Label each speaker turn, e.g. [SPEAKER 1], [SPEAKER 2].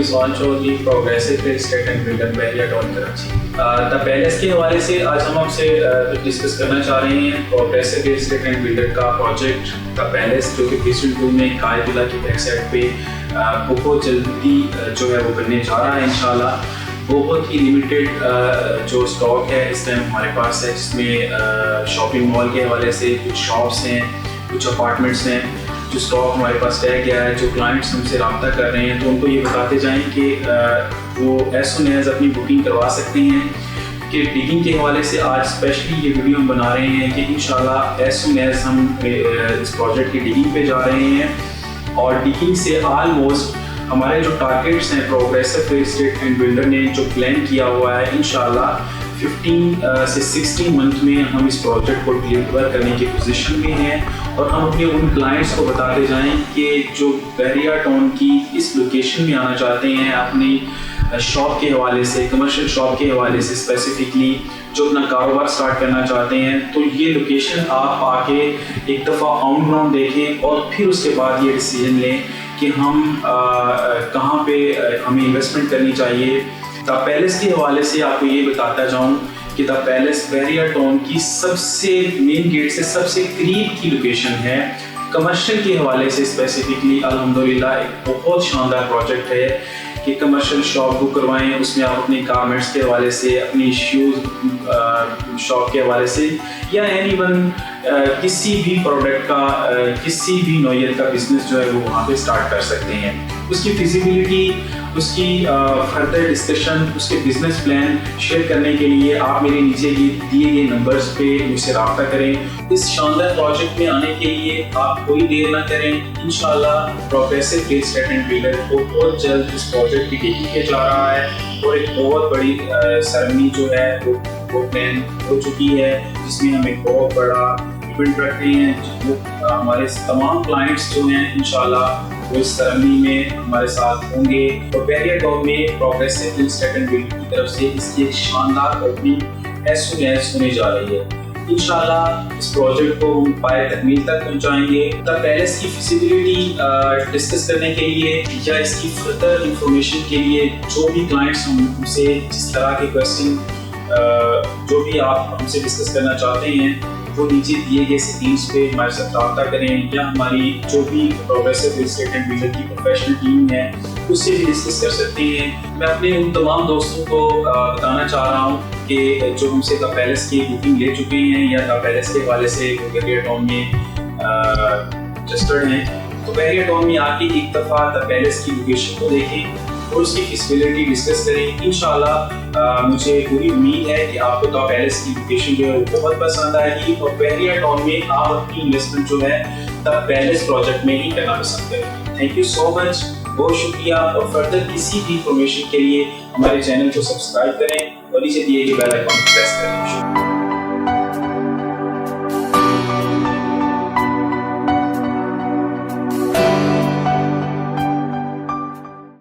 [SPEAKER 1] Usman Chaudhry, progressive real estate and builder, Bahria town Karachi. The palace کے حوالے سے آج ہم آپ سے ڈسکس کرنا چاہ رہے ہیں progressive real estate and builder کا پروجیکٹ دا پیلس، جو کہ بیسمنٹ 2 میں قائد بلا کی بیک سائڈ پہ بہت جلدی جو ہے وہ بننے جا رہا ہے انشاءاللہ۔ بہت ہی لمیٹیڈ جو اسٹاک ہے اس ٹائم ہمارے پاس ہے، جس میں شاپنگ مال کے حوالے سے کچھ شاپس ہیں، کچھ اپارٹمنٹس ہیں جو اسٹاک ہمارے پاس رہ گیا ہے۔ جو کلائنٹس ہم سے رابطہ کر رہے ہیں تو ان کو یہ بتاتے جائیں کہ وہ ایز سون ایز اپنی بکنگ کروا سکتے ہیں کہ ڈگنگ کے حوالے سے آج اسپیشلی یہ ویڈیو ہم بنا رہے ہیں کہ انشاءاللہ ایز سون ایز ہم اس پروجیکٹ کی ڈگنگ پہ جا رہے ہیں، اور ڈگنگ سے آلموسٹ ہمارے جو ٹارگیٹس ہیں progressive real estate and builder نے جو پلان کیا ہوا ہے انشاءاللہ 15 سے 16 منتھ میں ہم اس پروجیکٹ کو ڈلیور کرنے کی پوزیشن میں ہیں۔ اور ہم اپنے ان کلائنٹس کو بتاتے جائیں کہ جو بحریہ ٹاؤن کی اس لوکیشن میں آنا چاہتے ہیں اپنی شاپ کے حوالے سے، کمرشل شاپ کے حوالے سے اسپیسیفکلی جو اپنا کاروبار سٹارٹ کرنا چاہتے ہیں، تو یہ لوکیشن آپ آ کے ایک دفعہ آن گراؤنڈ دیکھیں اور پھر اس کے بعد یہ ڈیسیجن لیں کہ ہم کہاں پہ ہمیں انویسٹمنٹ کرنی چاہیے۔ دا پیلس کے حوالے سے آپ کو یہ بتاتا جاؤں کہ دا پیلس بحریہ ٹاؤن کی سب سے مین گیٹ سے سب سے قریب کی لوکیشن ہے۔ کمرشل کے حوالے سے اسپیسیفکلی الحمدللہ ایک بہت شاندار پروجیکٹ ہے کہ کمرشل شاپ بک کروائیں، اس میں آپ اپنی گارمنٹس کے حوالے سے، اپنی شوز شاپ کے حوالے سے، یا اینی ون کسی بھی پروڈکٹ کا کسی بھی نوعیت کا بزنس جو ہے وہ وہاں پہ اسٹارٹ کر سکتے ہیں۔ اس کی فیزیبلٹی، اس کی فردر ڈسکشن، اس کے بزنس پلان شیئر کرنے کے لیے آپ میرے نیچے دیے گئے نمبرز پہ مجھ سے رابطہ کریں۔ اس شاندار پروجیکٹ میں آنے کے لیے آپ کوئی دیر نہ کریں۔ انشاءاللہ progressive real estate and builder کو بہت جلد اس پروجیکٹ کی ڈگنگ پہ جا رہا ہے، اور ایک بہت بڑی سرمنی جو ہے وہ پلان ہو چکی ہے، جس میں ہم ایک بہت بڑا ایونٹ رکھ رہے ہیں۔ ہمارے تمام کلائنٹس جو ہیں انشاءاللہ وہ اس سرمنی میں ہمارے ساتھ ہوں گے، اور بحریہ ٹاؤن میں progressive real estate and builder کی طرف سے اس کی ایک شاندار اوپننگ ایز سون ایز ہونے جا رہی ہے۔ انشاءاللہ اس پروجیکٹ کو ہم پائے تکمیل تک پہنچائیں گے۔ دا پیلس کی فیزیبلٹی ڈسکس کرنے کے لیے یا اس کی فردر انفارمیشن کے لیے جو بھی کلائنٹس ہم سے جس طرح کے کویسچن جو بھی آپ ہم سے ڈسکس کرنا چاہتے ہیں، وہ نیچے دیے گئے سکرینس پہ ہمارے ساتھ رابطہ کریں، یا ہماری جو بھی progressive real estate and builder کی پروفیشنل ٹیم ہے اس سے بھی ڈسکس کر سکتے ہیں۔ میں اپنے ان تمام دوستوں کو بتانا چاہ رہا ہوں کہ جو ہم سے دا پیلس کی بکنگ لے چکے ہیں یا دا پیلس کے حوالے سے بحریہ ٹاؤن میں رجسٹرڈ ہیں، تو بحریہ ٹاؤن میں آ کے ایک دفعہ دا پیلس کی لوکیشن کو دیکھیں اور اس کی فیزیبلٹی ڈسکس کریں۔ انشاءاللہ مجھے پوری امید ہے کہ آپ کو دا پیلس کی لوکیشن جو ہے وہ بہت پسند آئے گی، اور بحریہ ٹاؤن میں آپ اپنی انویسٹمنٹ جو ہے دا پیلس پروجیکٹ میں ہی کرنا پسند کریں گے۔ تھینک یو سو مچ، بہت شکریہ، اور فردر کسی بھی انفارمیشن کے لیے ہمارے چینل کو سبسکرائب کریں اور نیچے دیے گئے بیل آئیکن پریس کریں۔